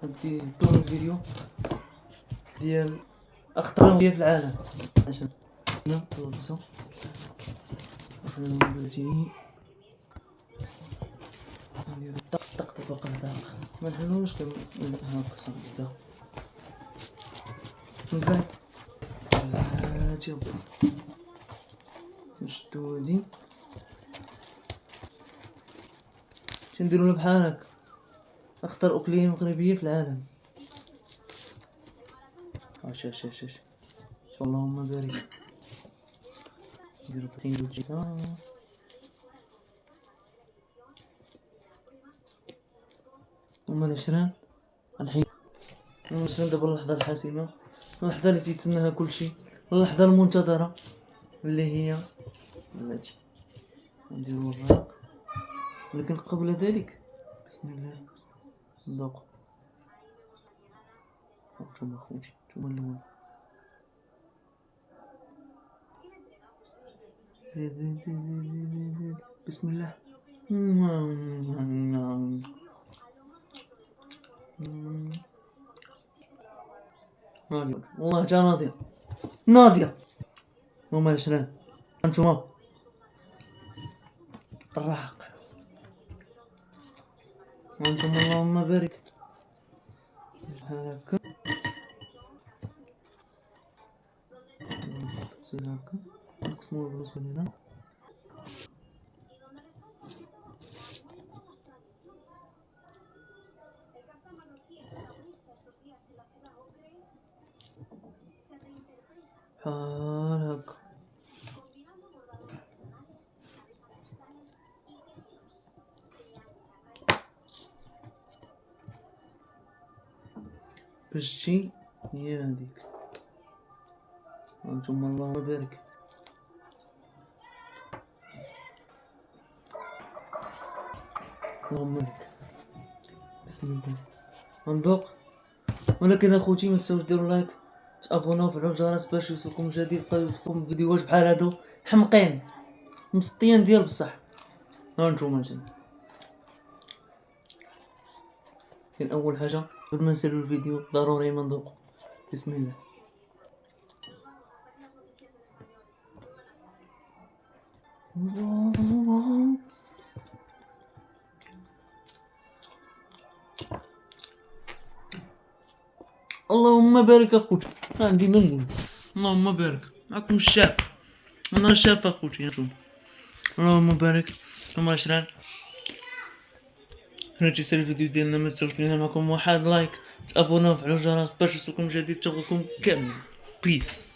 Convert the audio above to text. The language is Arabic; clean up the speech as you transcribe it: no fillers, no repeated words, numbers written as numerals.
غادي طول الفيديو ديال اخطر اغنية في العالم. عشان هنا توصل دلوقتي نديرو طق طق طق طق ما نحلوش هاكا صافي من بعد هاتي نشدو هادي نديرو بحال هكا اخطر اكلية مغربية في العالم. اش اللهم بارك نديرو بحين جينا هما العشران الحين نوصل دابا اللحظة الحاسمة، اللحظة اللي تيتسناها كلشي، اللحظة المنتظرة اللي هي هادي. نديرو الرق، ولكن قبل ذلك بسم الله نذوق. نتوما خوتي نتوما الاول بسم الله. ناضية والله جا ناضية هما العشران هانتوما الرحق هانتوما اللهم بارك هكا نصير هكا نقسموها بالنص من هنا بحال هكا. باش تجي هي هاديك هانتوما اللهم بارك. اللهم بارك بسم الله غنذوق. ولكن اخوتي ما تنساوش ديروا لايك تابوناو وفعلوا الجرس باش يوصلكم جديد، بقاو يوصلكم فيديوهات بحال هادو حمقين مسطيين ديال بصح. هانتوما جن كاين اول حاجه قبل ما نسالو الفيديو ضروري ما نذوقو. بسم الله اللهم بارك اخوتي. ما عندي ما نقول اللهم بارك معكم الشاف انا الشاف اخوتي. هانتوما اللهم بارك هما عشران. هنا تيسالي الفيديو ديالنا ما تنساوش لينا معكم واحد لايك تابوناو وفعلوا الجرس باش يوصلكم جديد. تبغيكم كامل بيس.